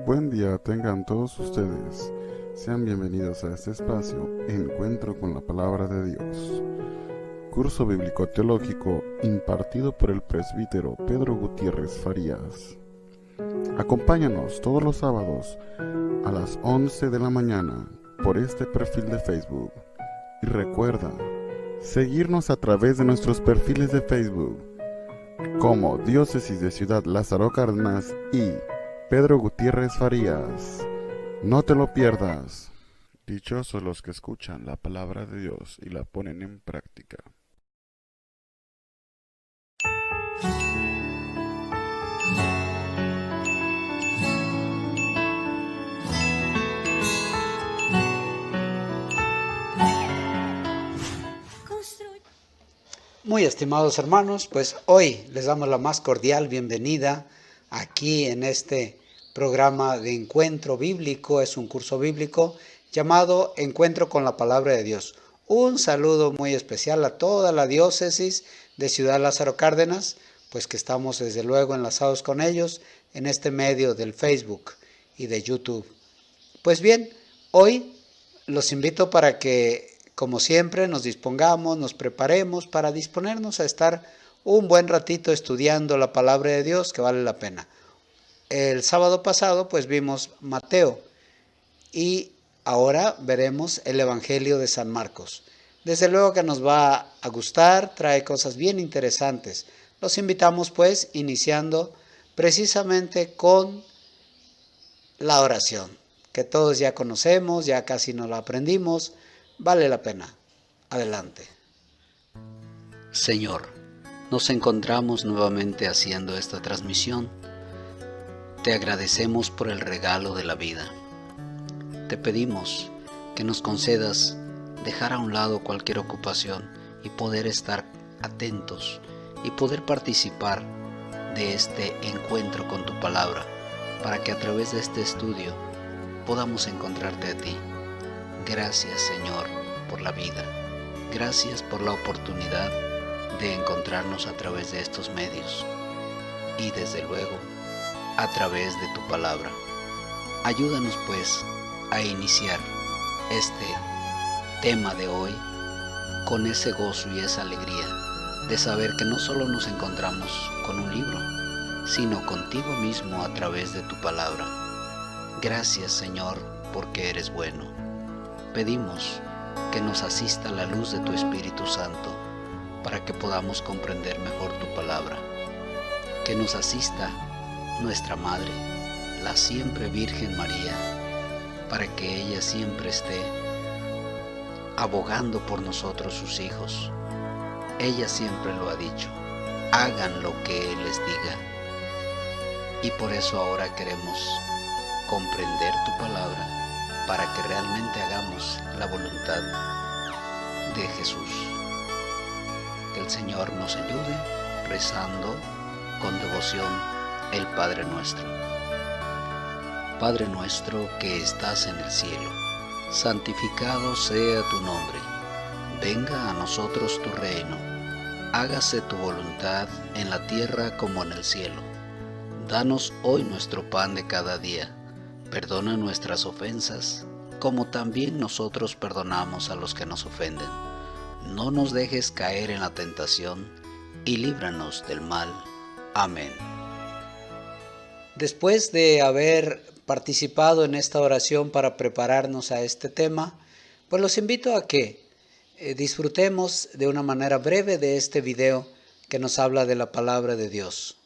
Buen día tengan todos ustedes. Sean bienvenidos a este espacio, Encuentro con la Palabra de Dios. Curso bíblico teológico impartido por el presbítero Pedro Gutiérrez Farías. Acompáñanos todos los sábados a las 11 de la mañana por este perfil de Facebook. Y recuerda, seguirnos a través de nuestros perfiles de Facebook como Diócesis de Ciudad Lázaro Cárdenas y Pedro Gutiérrez Farías. No te lo pierdas. Dichosos los que escuchan la palabra de Dios y la ponen en práctica. Muy estimados hermanos, pues hoy les damos la más cordial bienvenida aquí en este programa de encuentro bíblico. Es un curso bíblico llamado Encuentro con la Palabra de Dios. Un saludo muy especial a toda la diócesis de Ciudad Lázaro Cárdenas, pues que estamos desde luego enlazados con ellos en este medio del Facebook y de YouTube. Pues bien, hoy los invito para que, como siempre, nos dispongamos, nos preparemos para disponernos a estar un buen ratito estudiando la palabra de Dios, que vale la pena. El sábado pasado pues vimos Mateo y ahora veremos el Evangelio de San Marcos. Desde luego que nos va a gustar, trae cosas bien interesantes. Los invitamos pues iniciando precisamente con la oración, que todos ya conocemos, ya casi nos la aprendimos, vale la pena. Adelante. Señor, nos encontramos nuevamente haciendo esta transmisión. Te agradecemos por el regalo de la vida. Te pedimos que nos concedas dejar a un lado cualquier ocupación y poder estar atentos y poder participar de este encuentro con tu palabra, para que a través de este estudio podamos encontrarte a ti. Gracias, Señor, por la vida. Gracias por la oportunidad de encontrarnos a través de estos medios y desde luego a través de tu palabra. Ayúdanos pues a iniciar este tema de hoy con ese gozo y esa alegría de saber que no solo nos encontramos con un libro, sino contigo mismo a través de tu palabra. Gracias, Señor, porque eres bueno. Pedimos que nos asista la luz de tu Espíritu Santo para que podamos comprender mejor tu palabra. Que nos asista nuestra Madre, la siempre Virgen María, para que ella siempre esté abogando por nosotros sus hijos. Ella siempre lo ha dicho, hagan lo que Él les diga. Y por eso ahora queremos comprender tu palabra para que realmente hagamos la voluntad de Jesús. Que el Señor nos ayude rezando con devoción el Padre Nuestro. Padre nuestro que estás en el cielo, santificado sea tu nombre. Venga a nosotros tu reino. Hágase tu voluntad en la tierra como en el cielo. Danos hoy nuestro pan de cada día. Perdona nuestras ofensas, como también nosotros perdonamos a los que nos ofenden. No nos dejes caer en la tentación, y líbranos del mal. Amén. Después de haber participado en esta oración para prepararnos a este tema, pues los invito a que disfrutemos de una manera breve de este video que nos habla de la palabra de Dios.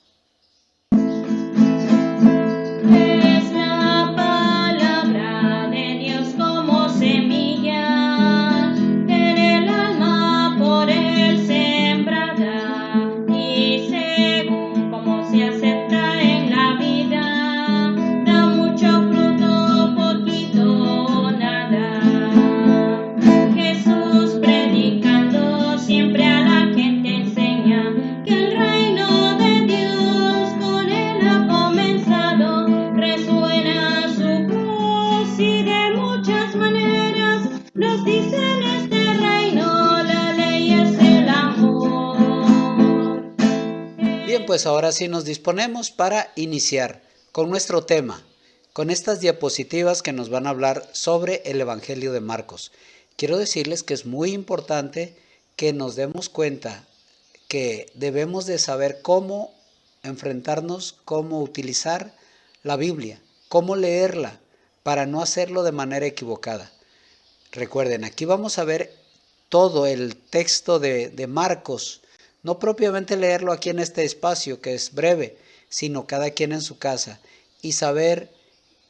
Bien, pues ahora sí nos disponemos para iniciar con nuestro tema, con estas diapositivas que nos van a hablar sobre el Evangelio de Marcos. Quiero decirles que es muy importante que nos demos cuenta que debemos de saber cómo enfrentarnos, cómo utilizar la Biblia, cómo leerla para no hacerlo de manera equivocada. Recuerden, aquí vamos a ver todo el texto de Marcos, no propiamente leerlo aquí en este espacio que es breve, sino cada quien en su casa y saber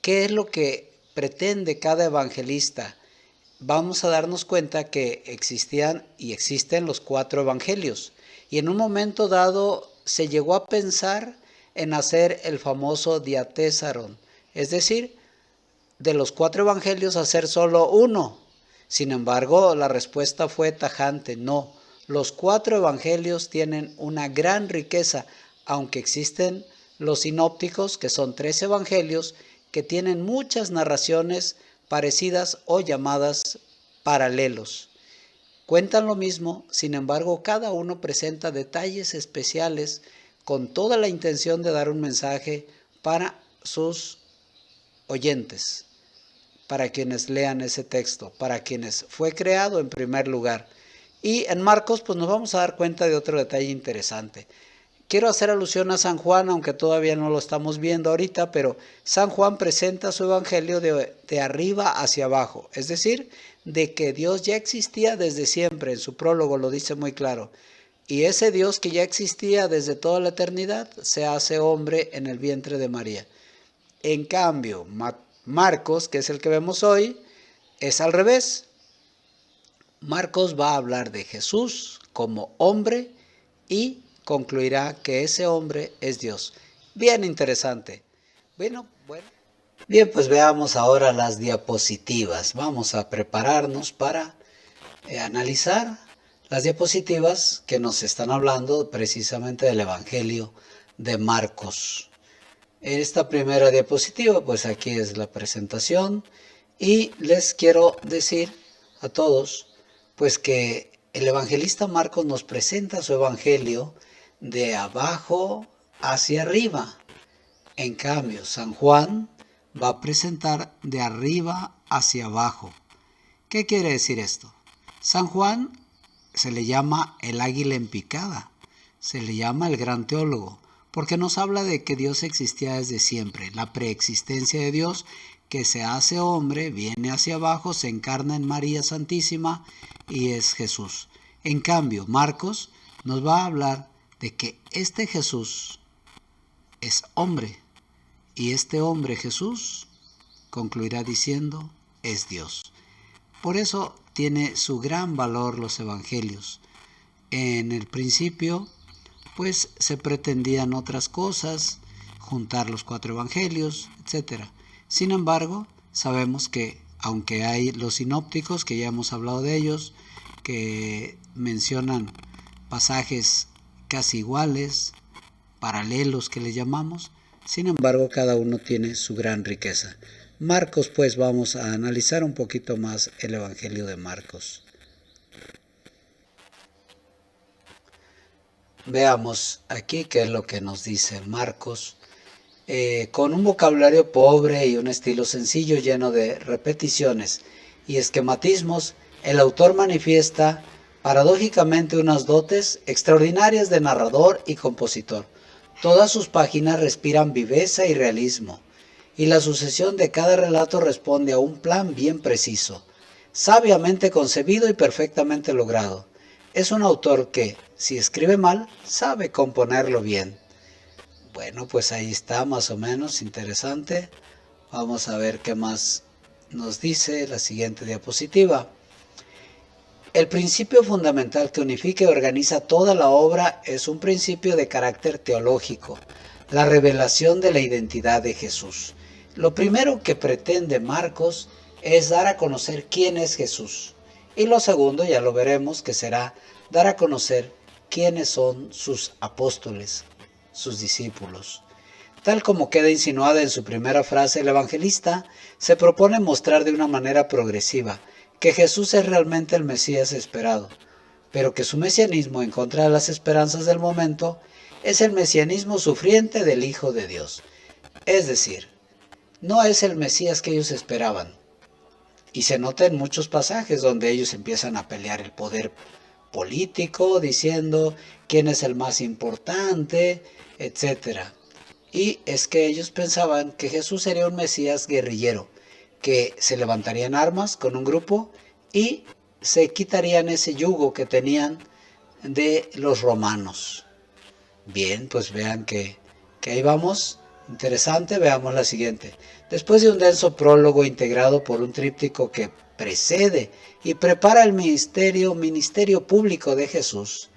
qué es lo que pretende cada evangelista. Vamos a darnos cuenta que existían y existen los 4 evangelios y en un momento dado se llegó a pensar en hacer el famoso diatésaron, es decir, de los 4 evangelios hacer solo uno. Sin embargo, la respuesta fue tajante: no, los 4 evangelios tienen una gran riqueza, aunque existen los sinópticos, que son 3 evangelios que tienen muchas narraciones parecidas o llamadas paralelos. Cuentan lo mismo, sin embargo, cada uno presenta detalles especiales con toda la intención de dar un mensaje para sus oyentes, para quienes lean ese texto, para quienes fue creado en primer lugar. Y en Marcos pues nos vamos a dar cuenta de otro detalle interesante. Quiero hacer alusión a San Juan, aunque todavía no lo estamos viendo ahorita, pero San Juan presenta su evangelio de arriba hacia abajo, es decir, de que Dios ya existía desde siempre, en su prólogo lo dice muy claro. Y ese Dios que ya existía desde toda la eternidad se hace hombre en el vientre de María. En cambio, Marcos, que es el que vemos hoy, es al revés. Marcos va a hablar de Jesús como hombre y concluirá que ese hombre es Dios. Bien interesante. Bueno. Bien, pues veamos ahora las diapositivas. Vamos a prepararnos para analizar las diapositivas que nos están hablando precisamente del Evangelio de Marcos. En esta primera diapositiva, pues aquí es la presentación y les quiero decir a todos, pues que el evangelista Marcos nos presenta su evangelio de abajo hacia arriba. En cambio, San Juan va a presentar de arriba hacia abajo. ¿Qué quiere decir esto? San Juan se le llama el águila en picada, se le llama el gran teólogo, porque nos habla de que Dios existía desde siempre, la preexistencia de Dios que se hace hombre, viene hacia abajo, se encarna en María Santísima y es Jesús. En cambio, Marcos nos va a hablar de que este Jesús es hombre y este hombre Jesús concluirá diciendo es Dios. Por eso tiene su gran valor los evangelios. En el principio pues se pretendían otras cosas, juntar los 4 evangelios, etc. Sin embargo, sabemos que aunque hay los sinópticos, que ya hemos hablado de ellos, que mencionan pasajes casi iguales, paralelos que le llamamos, sin embargo cada uno tiene su gran riqueza. Marcos, pues vamos a analizar un poquito más el Evangelio de Marcos. Veamos aquí qué es lo que nos dice Marcos. Con un vocabulario pobre y un estilo sencillo lleno de repeticiones y esquematismos, el autor manifiesta paradójicamente unas dotes extraordinarias de narrador y compositor. Todas sus páginas respiran viveza y realismo, y la sucesión de cada relato responde a un plan bien preciso, sabiamente concebido y perfectamente logrado. Es un autor que, si escribe mal, sabe componerlo bien. Bueno, pues ahí está, más o menos interesante. Vamos a ver qué más nos dice la siguiente diapositiva. El principio fundamental que unifica y organiza toda la obra es un principio de carácter teológico, la revelación de la identidad de Jesús. Lo primero que pretende Marcos es dar a conocer quién es Jesús. Y lo segundo, ya lo veremos, que será dar a conocer quiénes son sus apóstoles, sus discípulos. Tal como queda insinuada en su primera frase, el evangelista se propone mostrar de una manera progresiva que Jesús es realmente el Mesías esperado, pero que su mesianismo, en contra de las esperanzas del momento, es el mesianismo sufriente del Hijo de Dios. Es decir, no es el Mesías que ellos esperaban. Y se nota en muchos pasajes donde ellos empiezan a pelear el poder político, diciendo quién es el más importante, etc. Y es que ellos pensaban que Jesús sería un Mesías guerrillero, que se levantarían armas con un grupo y se quitarían ese yugo que tenían de los romanos. Bien, pues vean que ahí vamos. Interesante, veamos la siguiente. Después de un denso prólogo integrado por un tríptico que precede y prepara el ministerio público de Jesús,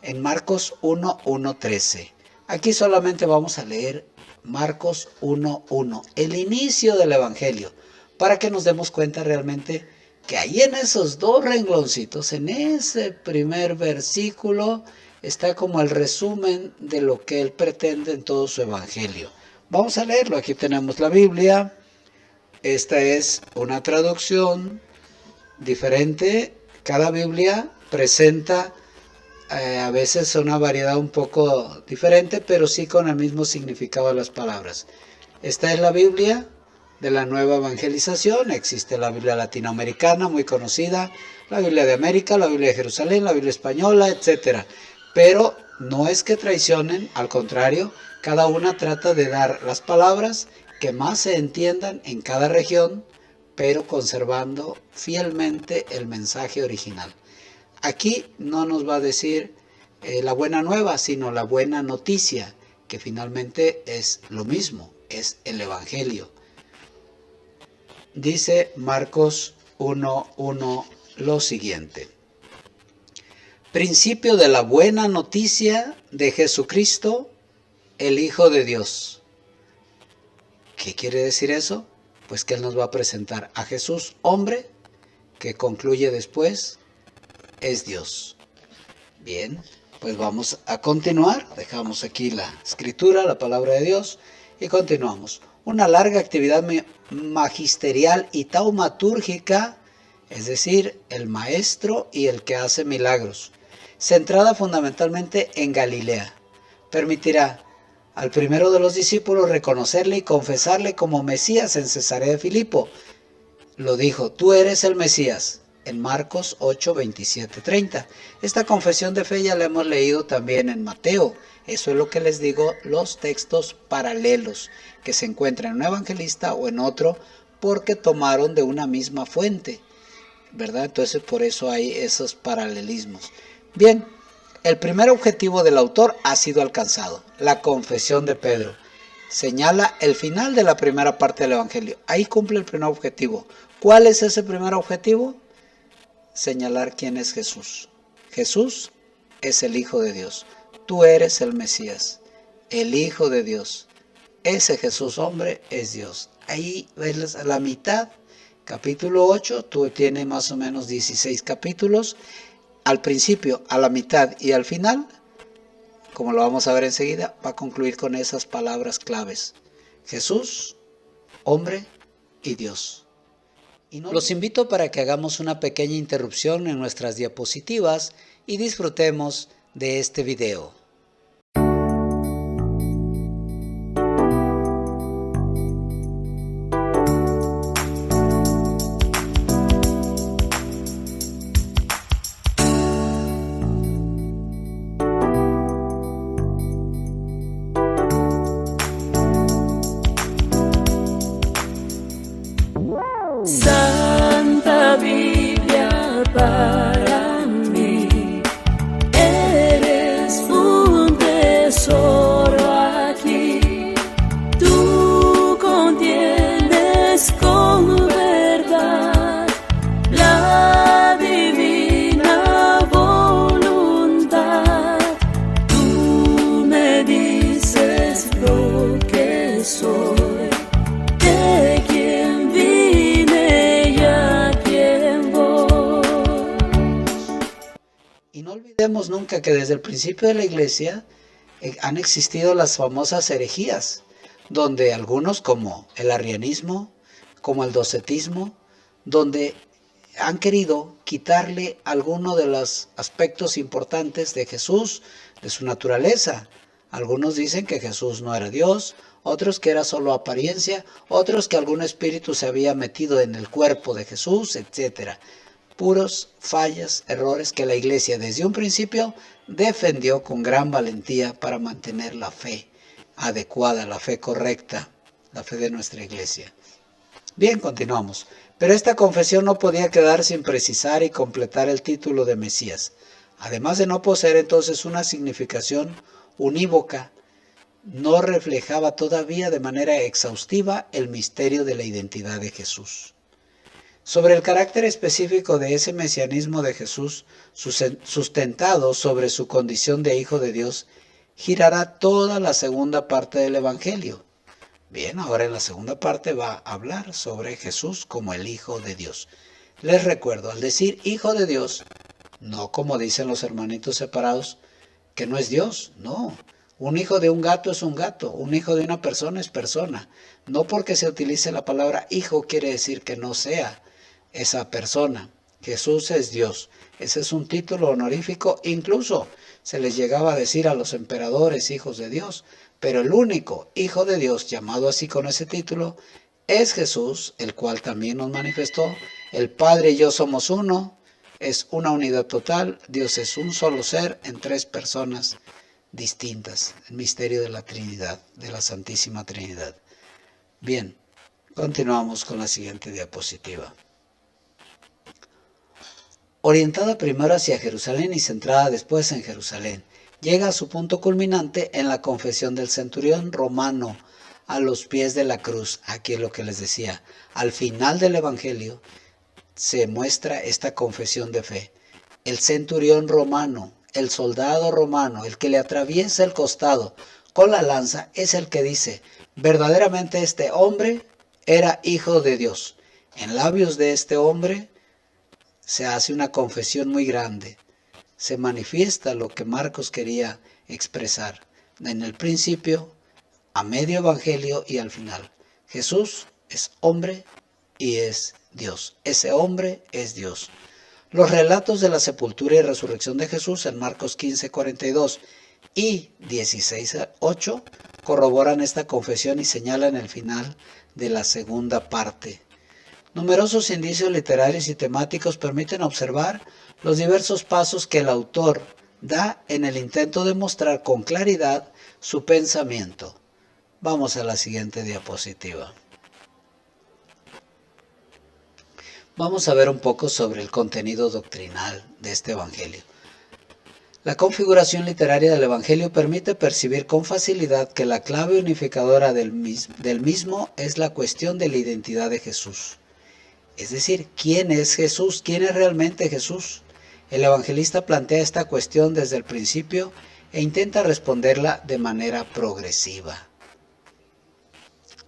en Marcos 1:13. Aquí solamente vamos a leer Marcos 1:1, el inicio del Evangelio, para que nos demos cuenta realmente que ahí en esos dos rengloncitos, en ese primer versículo, está como el resumen de lo que él pretende en todo su evangelio. Vamos a leerlo. Aquí tenemos la Biblia. Esta es una traducción diferente. Cada Biblia presenta a veces una variedad un poco diferente, pero sí con el mismo significado de las palabras. Esta es la Biblia de la Nueva Evangelización. Existe la Biblia latinoamericana, muy conocida, la Biblia de América, la Biblia de Jerusalén, la Biblia española, etc. Pero no es que traicionen, al contrario, cada una trata de dar las palabras que más se entiendan en cada región, pero conservando fielmente el mensaje original. Aquí no nos va a decir la buena nueva, sino la buena noticia, que finalmente es lo mismo, es el Evangelio. Dice Marcos 1:1 lo siguiente. Principio de la buena noticia de Jesucristo, el Hijo de Dios. ¿Qué quiere decir eso? Pues que Él nos va a presentar a Jesús, hombre, que concluye después, es Dios. Bien, pues vamos a continuar. Dejamos aquí la escritura, la palabra de Dios, y continuamos. Una larga actividad magisterial y taumatúrgica, es decir, el maestro y el que hace milagros, centrada fundamentalmente en Galilea, permitirá al primero de los discípulos reconocerle y confesarle como Mesías en Cesarea de Filipo. Lo dijo: tú eres el Mesías, en Marcos 8:27-30. Esta confesión de fe ya la hemos leído también en Mateo. Eso es lo que les digo, los textos paralelos que se encuentran en un evangelista o en otro, porque tomaron de una misma fuente, ¿verdad? Entonces por eso hay esos paralelismos. Bien, el primer objetivo del autor ha sido alcanzado, la confesión de Pedro. Señala el final de la primera parte del evangelio. Ahí cumple el primer objetivo. ¿Cuál es ese primer objetivo? Señalar quién es Jesús. Jesús es el Hijo de Dios. Tú eres el Mesías, el Hijo de Dios. Ese Jesús hombre es Dios. Ahí ves a la mitad, capítulo 8, tiene más o menos 16 capítulos. Al principio, a la mitad y al final, como lo vamos a ver enseguida, va a concluir con esas palabras claves. Jesús, hombre y Dios. Los invito para que hagamos una pequeña interrupción en nuestras diapositivas y disfrutemos de este video. Santa Biblia para mí, eres un tesoro aquí. Tú contienes con verdad la divina voluntad. Tú me dices lo que soy. Y no olvidemos nunca que desde el principio de la iglesia han existido las famosas herejías, donde algunos, como el arrianismo, como el docetismo, donde han querido quitarle alguno de los aspectos importantes de Jesús, de su naturaleza. Algunos dicen que Jesús no era Dios, otros que era solo apariencia, otros que algún espíritu se había metido en el cuerpo de Jesús, etc. Puros fallas, errores que la iglesia desde un principio defendió con gran valentía para mantener la fe adecuada, la fe correcta, la fe de nuestra iglesia. Bien, continuamos. Pero esta confesión no podía quedar sin precisar y completar el título de Mesías. Además de no poseer entonces una significación unívoca, no reflejaba todavía de manera exhaustiva el misterio de la identidad de Jesús. Sobre el carácter específico de ese mesianismo de Jesús, sustentado sobre su condición de Hijo de Dios, girará toda la segunda parte del Evangelio. Bien, ahora en la segunda parte va a hablar sobre Jesús como el Hijo de Dios. Les recuerdo, al decir Hijo de Dios, no como dicen los hermanitos separados, que no es Dios, no. Un hijo de un gato es un gato, un hijo de una persona es persona. No porque se utilice la palabra hijo quiere decir que no sea esa persona. Jesús es Dios. Ese es un título honorífico, incluso se les llegaba a decir a los emperadores hijos de Dios, pero el único Hijo de Dios llamado así con ese título es Jesús, el cual también nos manifestó, el Padre y yo somos uno, es una unidad total, Dios es un solo ser en tres personas distintas, el misterio de la Trinidad, de la Santísima Trinidad. Bien, continuamos con la siguiente diapositiva. Orientada primero hacia Jerusalén y centrada después en Jerusalén, llega a su punto culminante en la confesión del centurión romano a los pies de la cruz. Aquí es lo que les decía. Al final del Evangelio se muestra esta confesión de fe. El centurión romano, el soldado romano, el que le atraviesa el costado con la lanza, es el que dice, verdaderamente este hombre era Hijo de Dios. En labios de este hombre se hace una confesión muy grande. Se manifiesta lo que Marcos quería expresar en el principio, a medio evangelio y al final. Jesús es hombre y es Dios. Ese hombre es Dios. Los relatos de la sepultura y resurrección de Jesús en Marcos 15:42 y 16:8 corroboran esta confesión y señalan el final de la segunda parte. Numerosos indicios literarios y temáticos permiten observar los diversos pasos que el autor da en el intento de mostrar con claridad su pensamiento. Vamos a la siguiente diapositiva. Vamos a ver un poco sobre el contenido doctrinal de este Evangelio. La configuración literaria del Evangelio permite percibir con facilidad que la clave unificadora del mismo es la cuestión de la identidad de Jesús. Es decir, ¿quién es Jesús? ¿Quién es realmente Jesús? El evangelista plantea esta cuestión desde el principio e intenta responderla de manera progresiva.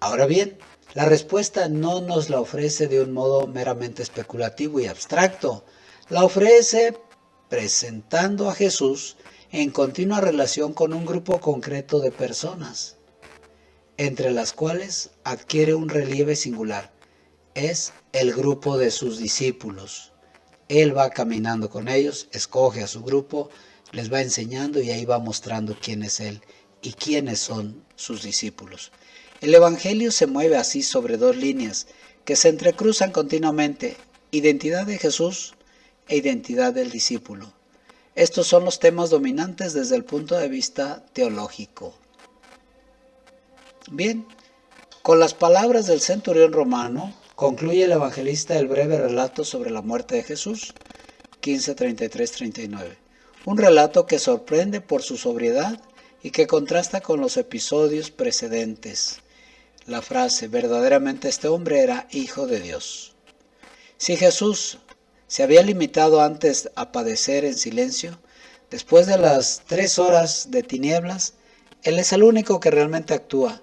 Ahora bien, la respuesta no nos la ofrece de un modo meramente especulativo y abstracto. La ofrece presentando a Jesús en continua relación con un grupo concreto de personas, entre las cuales adquiere un relieve singular. Es el grupo de sus discípulos. Él va caminando con ellos, escoge a su grupo, les va enseñando y ahí va mostrando quién es Él y quiénes son sus discípulos. El Evangelio se mueve así sobre dos líneas que se entrecruzan continuamente, identidad de Jesús e identidad del discípulo. Estos son los temas dominantes desde el punto de vista teológico. Bien, con las palabras del centurión romano, concluye el evangelista el breve relato sobre la muerte de Jesús, 15:33-39. Un relato que sorprende por su sobriedad y que contrasta con los episodios precedentes. La frase, verdaderamente este hombre era Hijo de Dios. Si Jesús se había limitado antes a padecer en silencio, después de las 3 horas de tinieblas, Él es el único que realmente actúa,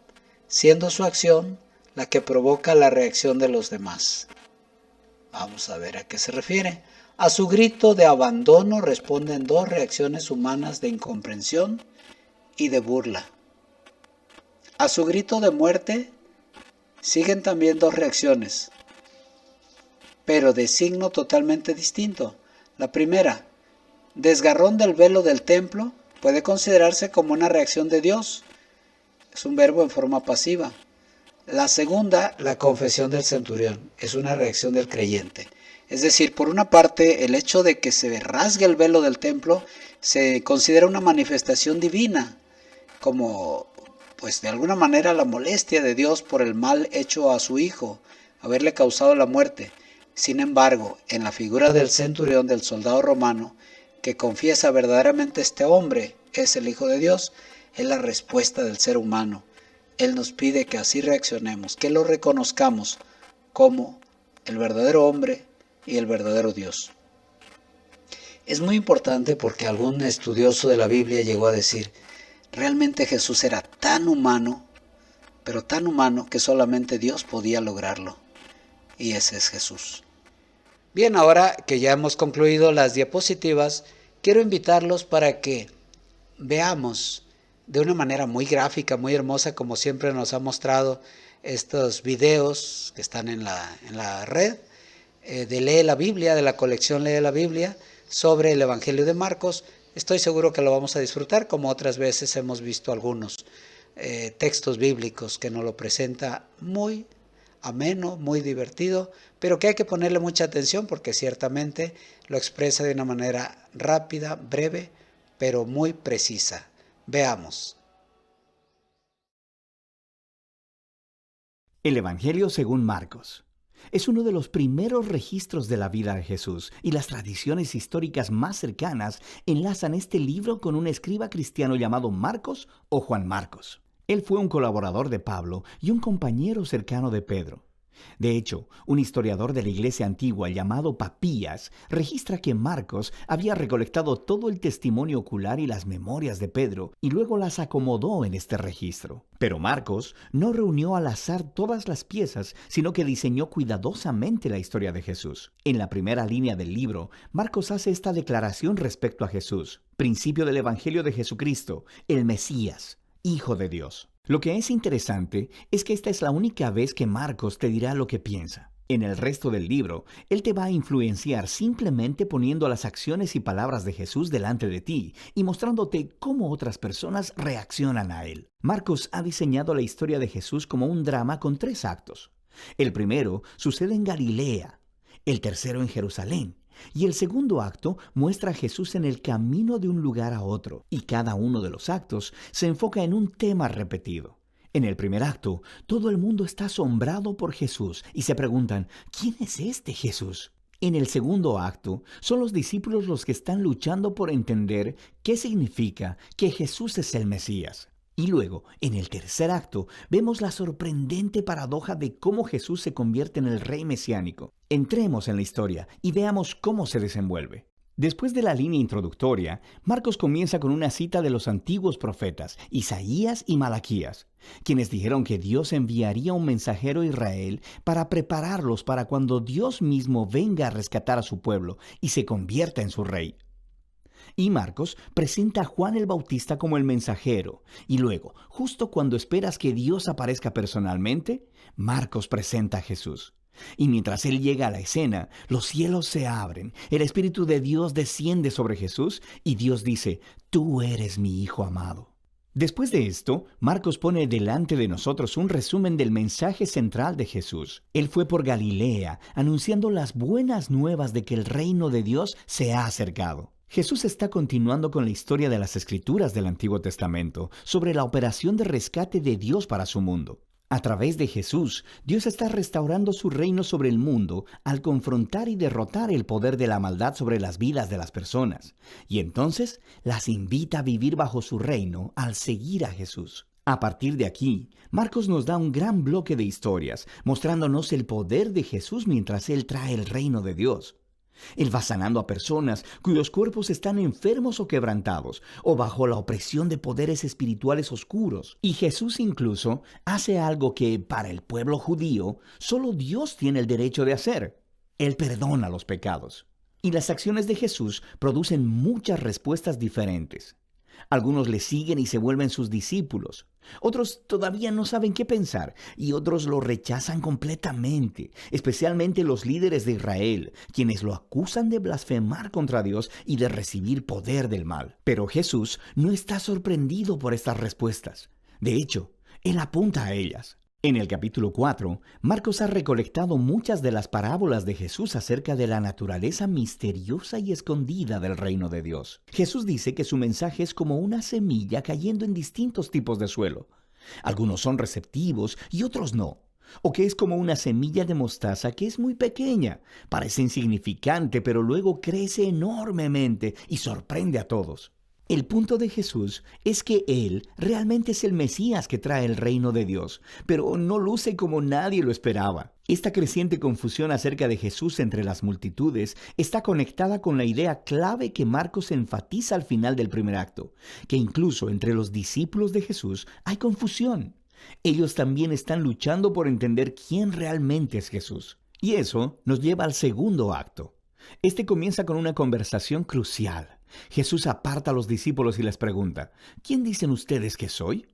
siendo su acción la que provoca la reacción de los demás. Vamos a ver a qué se refiere. A su grito de abandono responden dos reacciones humanas de incomprensión y de burla. A su grito de muerte siguen también dos reacciones, pero de signo totalmente distinto. La primera, desgarrón del velo del templo, puede considerarse como una reacción de Dios es un verbo en forma pasiva. La segunda, la confesión del centurión, es una reacción del creyente. Es decir, por una parte, el hecho de que se rasgue el velo del templo se considera una manifestación divina, como pues de alguna manera la molestia de Dios por el mal hecho a su hijo, haberle causado la muerte. Sin embargo, en la figura del centurión, del soldado romano, que confiesa verdaderamente este hombre es el Hijo de Dios, es la respuesta del ser humano. Él nos pide que así reaccionemos, que lo reconozcamos como el verdadero hombre y el verdadero Dios. Es muy importante porque algún estudioso de la Biblia llegó a decir, realmente Jesús era tan humano, pero tan humano que solamente Dios podía lograrlo. Y ese es Jesús. Bien, ahora que ya hemos concluido las diapositivas, quiero invitarlos para que veamos de una manera muy gráfica, muy hermosa, como siempre nos ha mostrado estos videos que están en la red, de Lee la Biblia, de la colección Lee la Biblia, sobre el Evangelio de Marcos. Estoy seguro que lo vamos a disfrutar, como otras veces hemos visto algunos textos bíblicos que nos lo presenta muy ameno, muy divertido, pero que hay que ponerle mucha atención porque ciertamente lo expresa de una manera rápida, breve, pero muy precisa. Veamos. El Evangelio según Marcos es uno de los primeros registros de la vida de Jesús y las tradiciones históricas más cercanas enlazan este libro con un escriba cristiano llamado Marcos o Juan Marcos. Él fue un colaborador de Pablo y un compañero cercano de Pedro. De hecho, un historiador de la iglesia antigua llamado Papías registra que Marcos había recolectado todo el testimonio ocular y las memorias de Pedro y luego las acomodó en este registro. Pero Marcos no reunió al azar todas las piezas, sino que diseñó cuidadosamente la historia de Jesús. En la primera línea del libro, Marcos hace esta declaración respecto a Jesús, principio del Evangelio de Jesucristo, el Mesías, Hijo de Dios. Lo que es interesante es que esta es la única vez que Marcos te dirá lo que piensa. En el resto del libro, él te va a influenciar simplemente poniendo las acciones y palabras de Jesús delante de ti y mostrándote cómo otras personas reaccionan a él. Marcos ha diseñado la historia de Jesús como un drama con 3 actos. El primero sucede en Galilea, el tercero en Jerusalén, y el segundo acto muestra a Jesús en el camino de un lugar a otro, y cada uno de los actos se enfoca en un tema repetido. En el primer acto, todo el mundo está asombrado por Jesús y se preguntan, ¿quién es este Jesús? En el segundo acto, son los discípulos los que están luchando por entender qué significa que Jesús es el Mesías. Y luego, en el tercer acto, vemos la sorprendente paradoja de cómo Jesús se convierte en el rey mesiánico. Entremos en la historia y veamos cómo se desenvuelve. Después de la línea introductoria, Marcos comienza con una cita de los antiguos profetas, Isaías y Malaquías, quienes dijeron que Dios enviaría un mensajero a Israel para prepararlos para cuando Dios mismo venga a rescatar a su pueblo y se convierta en su rey. Y Marcos presenta a Juan el Bautista como el mensajero. Y luego, justo cuando esperas que Dios aparezca personalmente, Marcos presenta a Jesús. Y mientras él llega a la escena, los cielos se abren, el Espíritu de Dios desciende sobre Jesús y Dios dice, «Tú eres mi Hijo amado». Después de esto, Marcos pone delante de nosotros un resumen del mensaje central de Jesús. Él fue por Galilea, anunciando las buenas nuevas de que el reino de Dios se ha acercado. Jesús está continuando con la historia de las Escrituras del Antiguo Testamento sobre la operación de rescate de Dios para su mundo. A través de Jesús, Dios está restaurando su reino sobre el mundo al confrontar y derrotar el poder de la maldad sobre las vidas de las personas. Y entonces las invita a vivir bajo su reino al seguir a Jesús. A partir de aquí, Marcos nos da un gran bloque de historias, mostrándonos el poder de Jesús mientras Él trae el reino de Dios. Él va sanando a personas cuyos cuerpos están enfermos o quebrantados, o bajo la opresión de poderes espirituales oscuros. Y Jesús incluso hace algo que, para el pueblo judío, solo Dios tiene el derecho de hacer. Él perdona los pecados. Y las acciones de Jesús producen muchas respuestas diferentes. Algunos le siguen y se vuelven sus discípulos. Otros todavía no saben qué pensar y otros lo rechazan completamente, especialmente los líderes de Israel, quienes lo acusan de blasfemar contra Dios y de recibir poder del mal. Pero Jesús no está sorprendido por estas respuestas. De hecho, Él apunta a ellas. En el capítulo 4, Marcos ha recolectado muchas de las parábolas de Jesús acerca de la naturaleza misteriosa y escondida del reino de Dios. Jesús dice que su mensaje es como una semilla cayendo en distintos tipos de suelo. Algunos son receptivos y otros no. O que es como una semilla de mostaza que es muy pequeña, parece insignificante, pero luego crece enormemente y sorprende a todos. El punto de Jesús es que Él realmente es el Mesías que trae el reino de Dios, pero no luce como nadie lo esperaba. Esta creciente confusión acerca de Jesús entre las multitudes está conectada con la idea clave que Marcos enfatiza al final del primer acto, que incluso entre los discípulos de Jesús hay confusión. Ellos también están luchando por entender quién realmente es Jesús. Y eso nos lleva al segundo acto. Este comienza con una conversación crucial. Jesús aparta a los discípulos y les pregunta, ¿quién dicen ustedes que soy?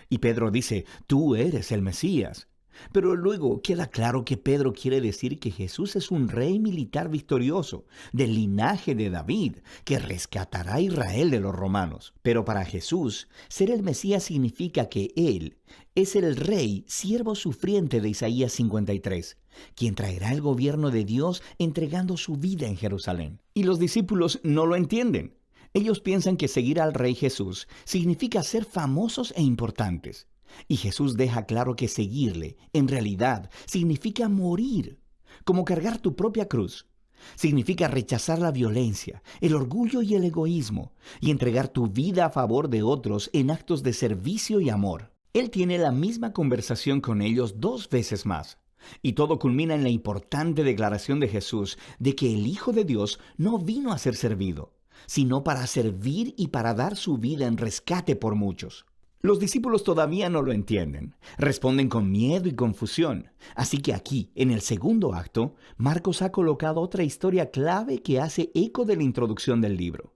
Y Pedro dice, tú eres el Mesías. Pero luego queda claro que Pedro quiere decir que Jesús es un rey militar victorioso, del linaje de David, que rescatará a Israel de los romanos. Pero para Jesús, ser el Mesías significa que Él es el rey, siervo sufriente de Isaías 53, quien traerá el gobierno de Dios entregando su vida en Jerusalén. Y los discípulos no lo entienden. Ellos piensan que seguir al Rey Jesús significa ser famosos e importantes. Y Jesús deja claro que seguirle, en realidad, significa morir, como cargar tu propia cruz. Significa rechazar la violencia, el orgullo y el egoísmo, y entregar tu vida a favor de otros en actos de servicio y amor. Él tiene la misma conversación con ellos 2 veces más. Y todo culmina en la importante declaración de Jesús de que el Hijo de Dios no vino a ser servido, sino para servir y para dar su vida en rescate por muchos. Los discípulos todavía no lo entienden, responden con miedo y confusión. Así que aquí, en el segundo acto, Marcos ha colocado otra historia clave que hace eco de la introducción del libro.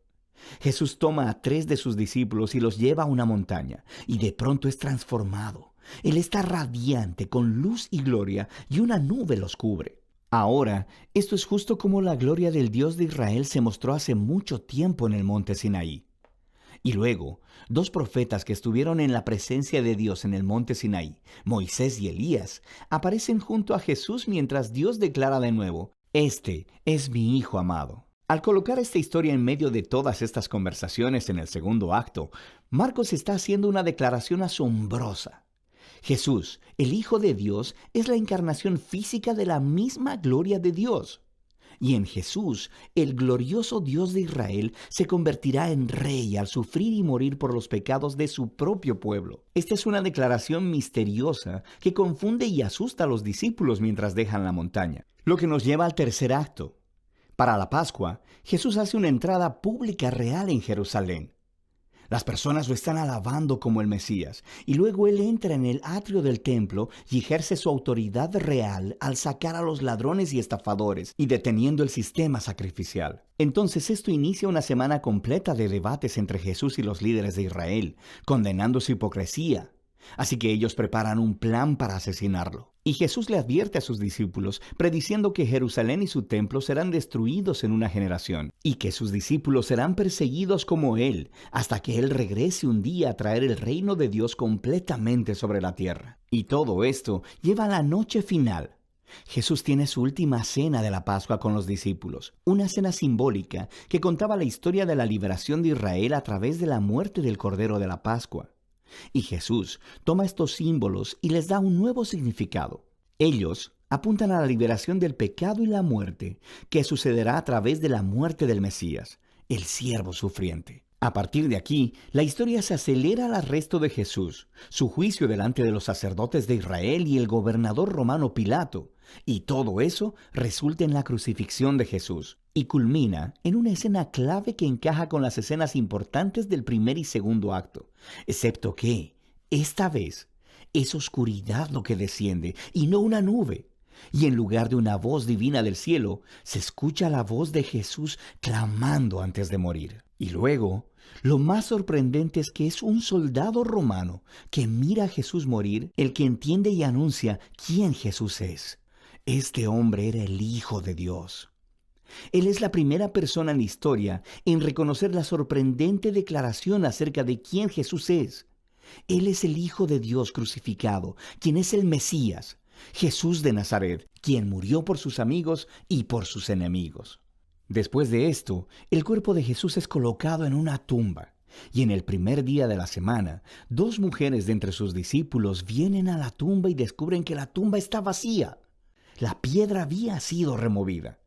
Jesús toma a 3 de sus discípulos y los lleva a una montaña, y de pronto es transformado. Él está radiante, con luz y gloria, y una nube los cubre. Ahora, esto es justo como la gloria del Dios de Israel se mostró hace mucho tiempo en el monte Sinaí. Y luego, 2 profetas que estuvieron en la presencia de Dios en el monte Sinaí, Moisés y Elías, aparecen junto a Jesús mientras Dios declara de nuevo, «Este es mi Hijo amado». Al colocar esta historia en medio de todas estas conversaciones en el segundo acto, Marcos está haciendo una declaración asombrosa. Jesús, el Hijo de Dios, es la encarnación física de la misma gloria de Dios. Y en Jesús, el glorioso Dios de Israel se convertirá en rey al sufrir y morir por los pecados de su propio pueblo. Esta es una declaración misteriosa que confunde y asusta a los discípulos mientras dejan la montaña. Lo que nos lleva al tercer acto. Para la Pascua, Jesús hace una entrada pública real en Jerusalén. Las personas lo están alabando como el Mesías, y luego Él entra en el atrio del templo y ejerce su autoridad real al sacar a los ladrones y estafadores y deteniendo el sistema sacrificial. Entonces esto inicia una semana completa de debates entre Jesús y los líderes de Israel, condenando su hipocresía. Así que ellos preparan un plan para asesinarlo. Y Jesús le advierte a sus discípulos, prediciendo que Jerusalén y su templo serán destruidos en una generación, y que sus discípulos serán perseguidos como Él, hasta que Él regrese un día a traer el reino de Dios completamente sobre la tierra. Y todo esto lleva a la noche final. Jesús tiene su última cena de la Pascua con los discípulos, una cena simbólica que contaba la historia de la liberación de Israel a través de la muerte del Cordero de la Pascua. Y Jesús toma estos símbolos y les da un nuevo significado. Ellos apuntan a la liberación del pecado y la muerte, que sucederá a través de la muerte del Mesías, el siervo sufriente. A partir de aquí, la historia se acelera al arresto de Jesús, su juicio delante de los sacerdotes de Israel y el gobernador romano Pilato, y todo eso resulta en la crucifixión de Jesús, y culmina en una escena clave que encaja con las escenas importantes del primer y segundo acto, excepto que, esta vez, es oscuridad lo que desciende, y no una nube. Y en lugar de una voz divina del cielo, se escucha la voz de Jesús clamando antes de morir. Y luego, lo más sorprendente es que es un soldado romano que mira a Jesús morir, el que entiende y anuncia quién Jesús es. Este hombre era el Hijo de Dios. Él es la primera persona en la historia en reconocer la sorprendente declaración acerca de quién Jesús es. Él es el Hijo de Dios crucificado, quien es el Mesías, Jesús de Nazaret, quien murió por sus amigos y por sus enemigos. Después de esto, el cuerpo de Jesús es colocado en una tumba. Y en el primer día de la semana, 2 mujeres de entre sus discípulos vienen a la tumba y descubren que la tumba está vacía. La piedra había sido removida.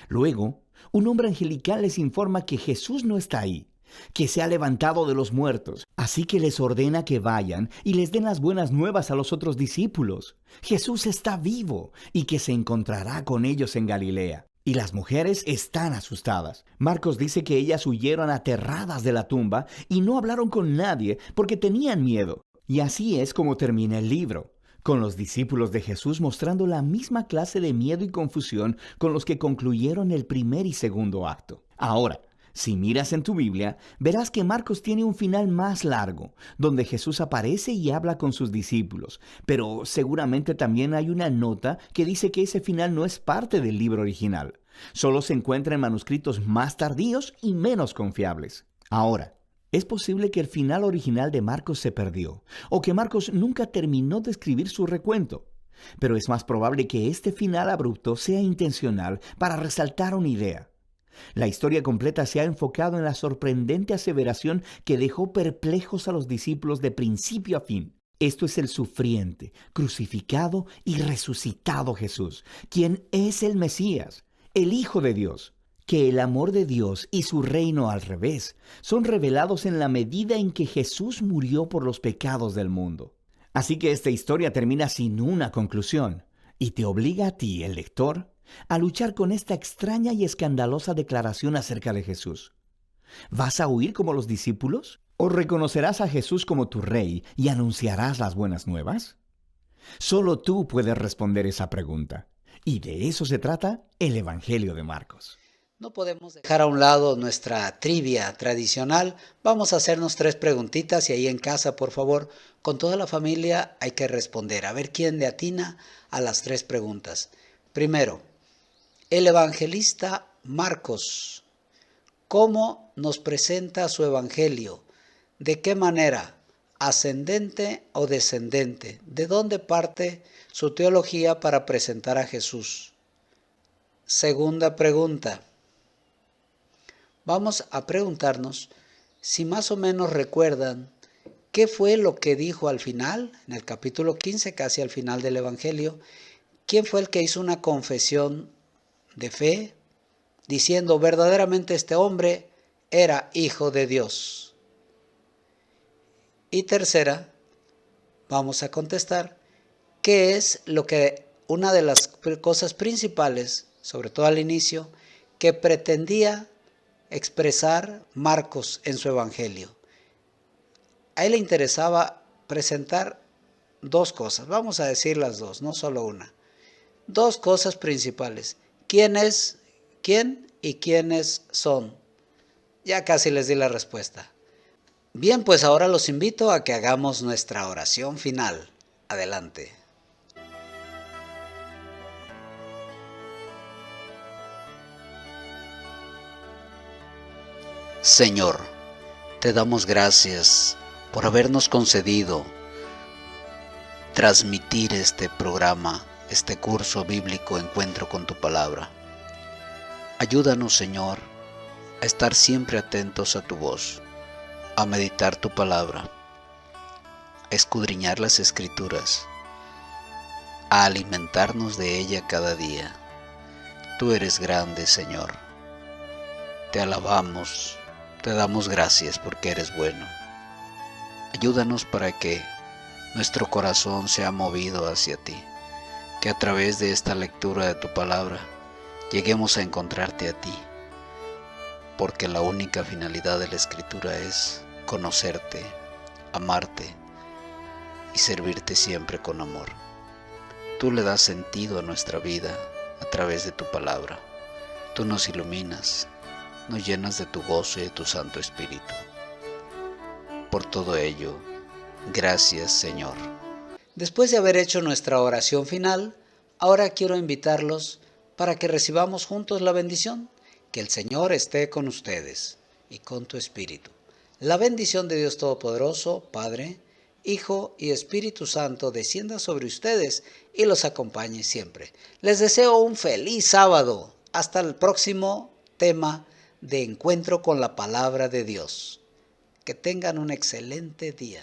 Luego, un hombre angelical les informa que Jesús no está ahí, que se ha levantado de los muertos. Así que les ordena que vayan y les den las buenas nuevas a los otros discípulos. Jesús está vivo y que se encontrará con ellos en Galilea. Y las mujeres están asustadas. Marcos dice que ellas huyeron aterradas de la tumba y no hablaron con nadie porque tenían miedo. Y así es como termina el libro, con los discípulos de Jesús mostrando la misma clase de miedo y confusión con los que concluyeron el primer y segundo acto. Ahora, si miras en tu Biblia, verás que Marcos tiene un final más largo, donde Jesús aparece y habla con sus discípulos, pero seguramente también hay una nota que dice que ese final no es parte del libro original. Solo se encuentra en manuscritos más tardíos y menos confiables. Ahora, es posible que el final original de Marcos se perdió, o que Marcos nunca terminó de escribir su recuento. Pero es más probable que este final abrupto sea intencional para resaltar una idea. La historia completa se ha enfocado en la sorprendente aseveración que dejó perplejos a los discípulos de principio a fin. Esto es el sufriente, crucificado y resucitado Jesús, quien es el Mesías, el Hijo de Dios. Que el amor de Dios y su reino al revés son revelados en la medida en que Jesús murió por los pecados del mundo. Así que esta historia termina sin una conclusión y te obliga a ti, el lector, a luchar con esta extraña y escandalosa declaración acerca de Jesús. ¿Vas a huir como los discípulos? ¿O reconocerás a Jesús como tu rey y anunciarás las buenas nuevas? Solo tú puedes responder esa pregunta. Y de eso se trata el Evangelio de Marcos. No podemos dejar a un lado nuestra trivia tradicional. Vamos a hacernos 3 preguntitas y ahí en casa, por favor, con toda la familia hay que responder. A ver quién le atina a las 3 preguntas. Primero, el evangelista Marcos, ¿cómo nos presenta su evangelio? ¿De qué manera? ¿Ascendente o descendente? ¿De dónde parte su teología para presentar a Jesús? Segunda pregunta. Vamos a preguntarnos si más o menos recuerdan qué fue lo que dijo al final, en el capítulo 15, casi al final del evangelio. ¿Quién fue el que hizo una confesión de fe, diciendo verdaderamente este hombre era hijo de Dios? Y tercera, vamos a contestar, ¿qué es lo que una de las cosas principales, sobre todo al inicio, que pretendía expresar Marcos en su evangelio? A él le interesaba presentar 2 cosas, vamos a decir las 2, no solo una. 2 cosas principales. ¿Quién es? ¿Quién y quiénes son? Ya casi les di la respuesta. Bien, pues ahora los invito a que hagamos nuestra oración final. Adelante. Señor, te damos gracias por habernos concedido transmitir este programa, este curso bíblico Encuentro con tu Palabra. Ayúdanos, Señor, a estar siempre atentos a tu voz, a meditar tu palabra, a escudriñar las Escrituras, a alimentarnos de ella cada día. Tú eres grande, Señor. Te alabamos, te damos gracias porque eres bueno. Ayúdanos para que nuestro corazón sea movido hacia ti, que a través de esta lectura de tu palabra lleguemos a encontrarte a ti, porque la única finalidad de la Escritura es conocerte, amarte y servirte siempre con amor. Tú le das sentido a nuestra vida a través de tu palabra. Tú nos iluminas, nos llenas de tu gozo y de tu Santo Espíritu. Por todo ello, gracias, Señor. Después de haber hecho nuestra oración final, ahora quiero invitarlos para que recibamos juntos la bendición. Que el Señor esté con ustedes y con tu espíritu. La bendición de Dios Todopoderoso, Padre, Hijo y Espíritu Santo descienda sobre ustedes y los acompañe siempre. Les deseo un feliz sábado. Hasta el próximo tema de Encuentro con la Palabra de Dios. Que tengan un excelente día.